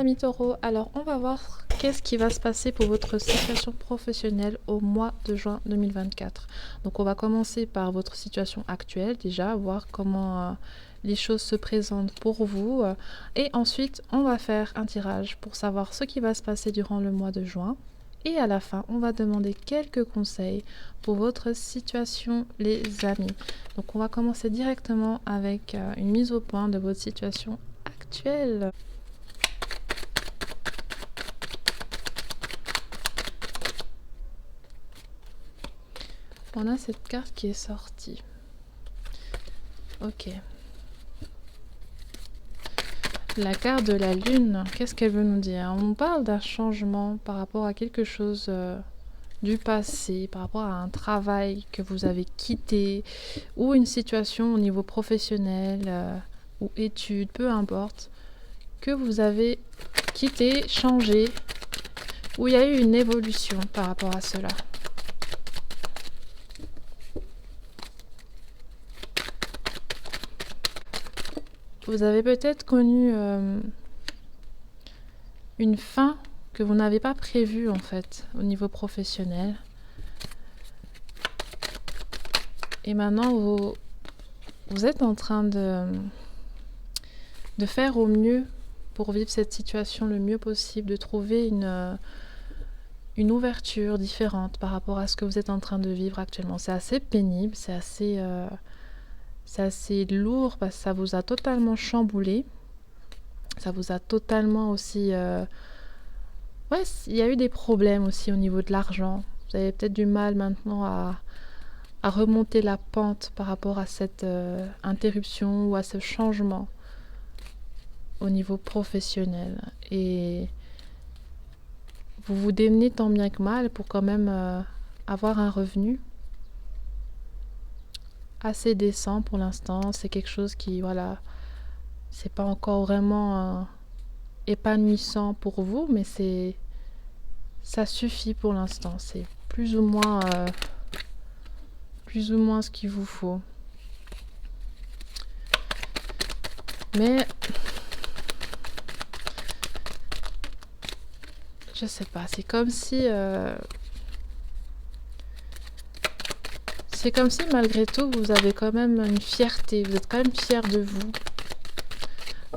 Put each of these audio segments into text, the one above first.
amis taureaux, alors on va voir qu'est-ce qui va se passer pour votre situation professionnelle au mois de juin 2024. Donc on va commencer par votre situation actuelle déjà, voir comment les choses se présentent pour vous. Et ensuite on va faire un tirage pour savoir ce qui va se passer durant le mois de juin. Et à la fin, on va demander quelques conseils pour votre situation, les amis. Donc on va commencer directement avec une mise au point de votre situation actuelle. On a cette carte qui est sortie. Ok. La carte de la lune, qu'est-ce qu'elle veut nous dire? On parle d'un changement par rapport à quelque chose du passé, par rapport à un travail que vous avez quitté, ou une situation au niveau professionnel, ou études, peu importe, que vous avez quitté, changé, où il y a eu une évolution par rapport à cela. Vous avez peut-être connu une fin que vous n'avez pas prévue en fait au niveau professionnel. Et maintenant vous êtes en train de faire au mieux pour vivre cette situation le mieux possible, de trouver une ouverture différente par rapport à ce que vous êtes en train de vivre actuellement. C'est assez pénible, c'est assez lourd parce que ça vous a totalement chamboulé. Ça vous a totalement aussi... Ouais, il y a eu des problèmes aussi au niveau de l'argent. Vous avez peut-être du mal maintenant à remonter la pente par rapport à cette interruption ou à ce changement au niveau professionnel. Et vous vous démenez tant bien que mal pour quand même avoir un revenu assez décent pour l'instant. C'est quelque chose qui, voilà, c'est pas encore vraiment épanouissant pour vous, mais ça suffit pour l'instant. C'est plus ou moins ce qu'il vous faut. Mais je sais pas, c'est comme si malgré tout vous avez quand même une fierté, vous êtes quand même fier de vous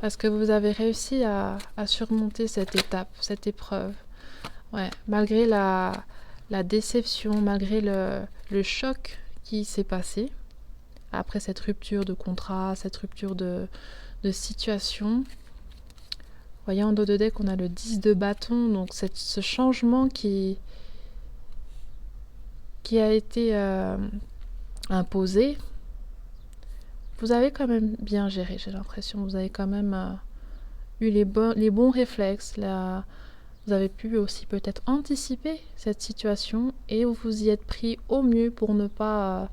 parce que vous avez réussi à surmonter cette étape, cette épreuve. Ouais, malgré la déception, malgré le choc qui s'est passé après cette rupture de contrat, cette rupture de situation. Vous voyez, en dos de deck, on a le 10 de bâton, donc ce changement qui a été imposé, vous avez quand même bien géré, j'ai l'impression. Vous avez quand même eu les bons réflexes. Vous avez pu aussi peut-être anticiper cette situation et vous vous y êtes pris au mieux pour ne pas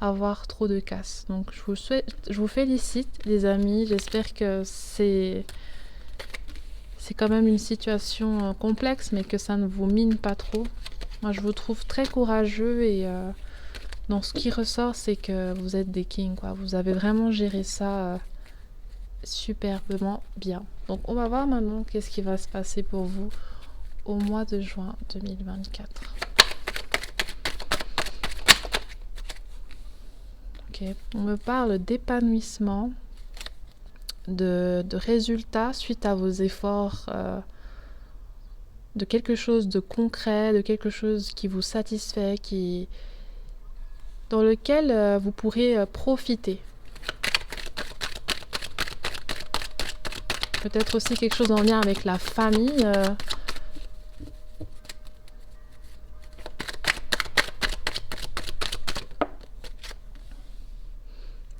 avoir trop de casse. Donc je vous félicite les amis, j'espère que c'est quand même une situation complexe mais que ça ne vous mine pas trop. Moi je vous trouve très courageux et donc ce qui ressort c'est que vous êtes des kings quoi. Vous avez vraiment géré ça superbement bien. Donc on va voir maintenant qu'est-ce qui va se passer pour vous au mois de juin 2024. Ok, on me parle d'épanouissement, de résultats suite à vos efforts, de quelque chose de concret, de quelque chose qui vous satisfait, dans lequel vous pourrez profiter. Peut-être aussi quelque chose en lien avec la famille.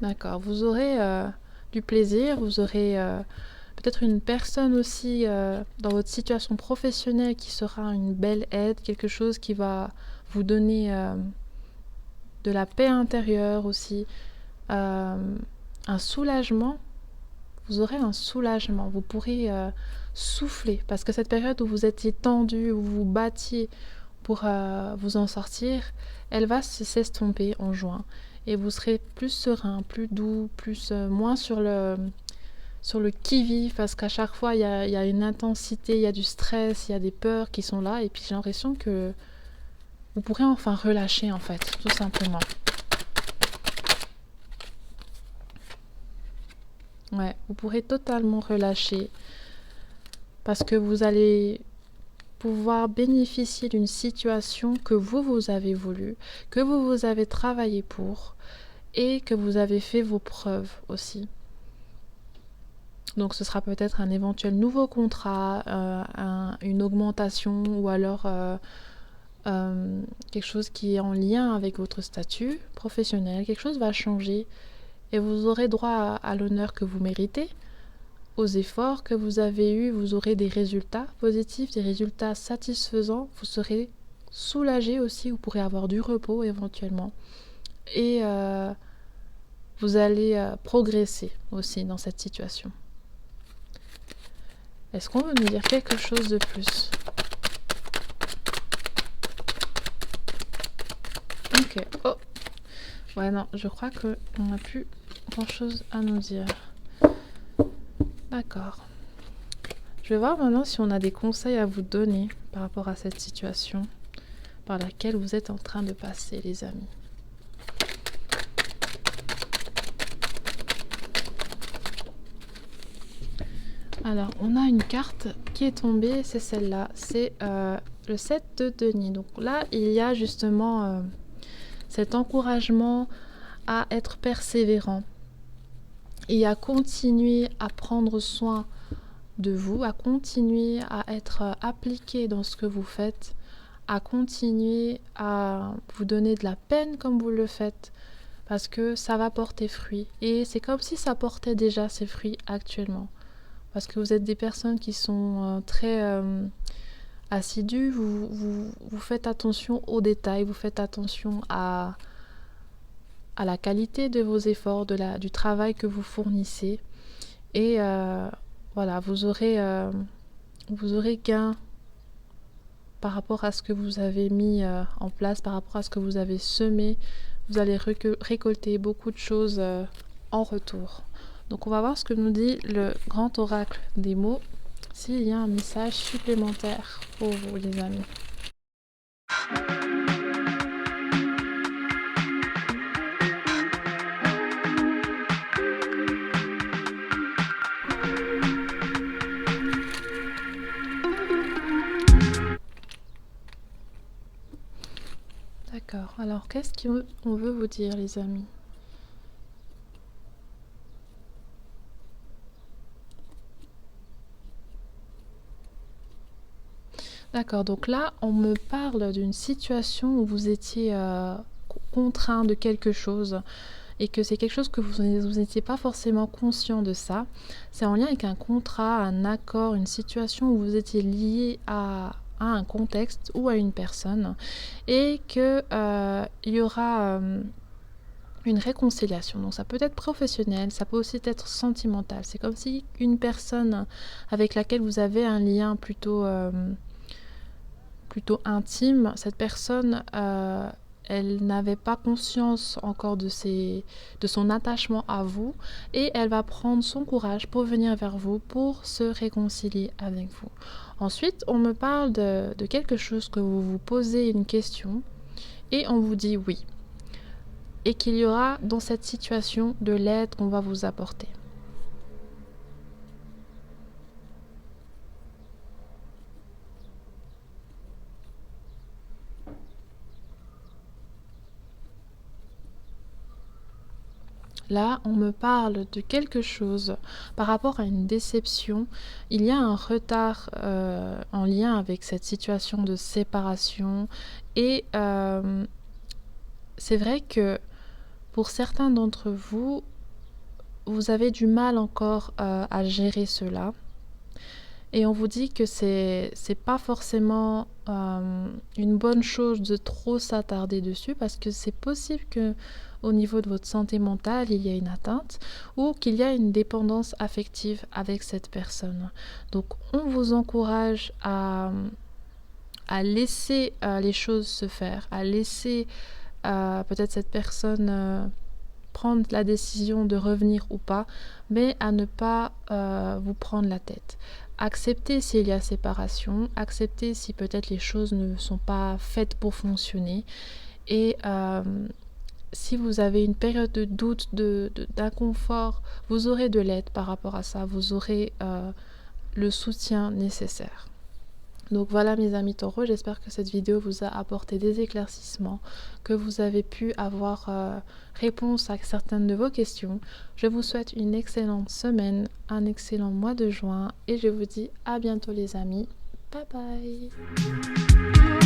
D'accord, vous aurez du plaisir, vous aurez peut-être une personne aussi dans votre situation professionnelle qui sera une belle aide, quelque chose qui va vous donner de la paix intérieure aussi, un soulagement. Vous aurez un soulagement, vous pourrez souffler parce que cette période où vous étiez tendu, où vous vous battiez pour vous en sortir, elle va s'estomper en juin et vous serez plus serein, plus doux, moins sur sur le qui-vive parce qu'à chaque fois il y a une intensité, il y a du stress, il y a des peurs qui sont là et puis j'ai l'impression que vous pourrez enfin relâcher en fait, tout simplement. Ouais, vous pourrez totalement relâcher parce que vous allez pouvoir bénéficier d'une situation que vous avez voulu, que vous avez travaillé pour et que vous avez fait vos preuves aussi. Donc ce sera peut-être un éventuel nouveau contrat, une augmentation ou alors quelque chose qui est en lien avec votre statut professionnel. Quelque chose va changer et vous aurez droit à l'honneur que vous méritez, aux efforts que vous avez eus, vous aurez des résultats positifs, des résultats satisfaisants, vous serez soulagé aussi, vous pourrez avoir du repos éventuellement. Et vous allez progresser aussi dans cette situation. Est-ce qu'on veut nous dire quelque chose de plus? Ok. Oh. Ouais, non, je crois qu'on n'a plus grand-chose à nous dire. D'accord. Je vais voir maintenant si on a des conseils à vous donner par rapport à cette situation par laquelle vous êtes en train de passer, les amis. Alors, on a une carte qui est tombée, c'est celle-là. C'est le 7 de denier. Donc là, il y a justement cet encouragement à être persévérant et à continuer à prendre soin de vous, à continuer à être appliqué dans ce que vous faites, à continuer à vous donner de la peine comme vous le faites, parce que ça va porter fruit. Et c'est comme si ça portait déjà ses fruits actuellement. Parce que vous êtes des personnes qui sont très assidues, vous faites attention aux détails, vous faites attention à la qualité de vos efforts, du travail que vous fournissez. Et voilà, vous aurez gain par rapport à ce que vous avez mis en place, par rapport à ce que vous avez semé. Vous allez récolter beaucoup de choses en retour. Donc on va voir ce que nous dit le grand oracle des mots, s'il y a un message supplémentaire pour vous, les amis. D'accord, alors qu'est-ce qu'on veut vous dire, les amis? D'accord, donc là, on me parle d'une situation où vous étiez contraint de quelque chose et que c'est quelque chose que vous n'étiez pas forcément conscient de ça. C'est en lien avec un contrat, un accord, une situation où vous étiez lié à un contexte ou à une personne et qu'il y aura une réconciliation. Donc ça peut être professionnel, ça peut aussi être sentimental. C'est comme si une personne avec laquelle vous avez un lien plutôt intime, cette personne, elle n'avait pas conscience encore de son attachement à vous et elle va prendre son courage pour venir vers vous, pour se réconcilier avec vous. Ensuite, on me parle de quelque chose que vous vous posez une question et on vous dit oui. Et qu'il y aura dans cette situation de l'aide qu'on va vous apporter. Là, on me parle de quelque chose par rapport à une déception. Il y a un retard en lien avec cette situation de séparation. Et c'est vrai que pour certains d'entre vous, vous avez du mal encore à gérer cela. Et on vous dit que c'est pas forcément une bonne chose de trop s'attarder dessus parce que c'est possible que au niveau de votre santé mentale, il y a une atteinte ou qu'il y a une dépendance affective avec cette personne. Donc on vous encourage à laisser les choses se faire, à laisser peut-être cette personne prendre la décision de revenir ou pas, mais à ne pas vous prendre la tête. Acceptez s'il y a séparation, acceptez si peut-être les choses ne sont pas faites pour fonctionner. Et si vous avez une période de doute, d'inconfort, vous aurez de l'aide par rapport à ça, vous aurez le soutien nécessaire. Donc voilà mes amis taureaux, j'espère que cette vidéo vous a apporté des éclaircissements, que vous avez pu avoir réponse à certaines de vos questions. Je vous souhaite une excellente semaine, un excellent mois de juin et je vous dis à bientôt les amis. Bye bye.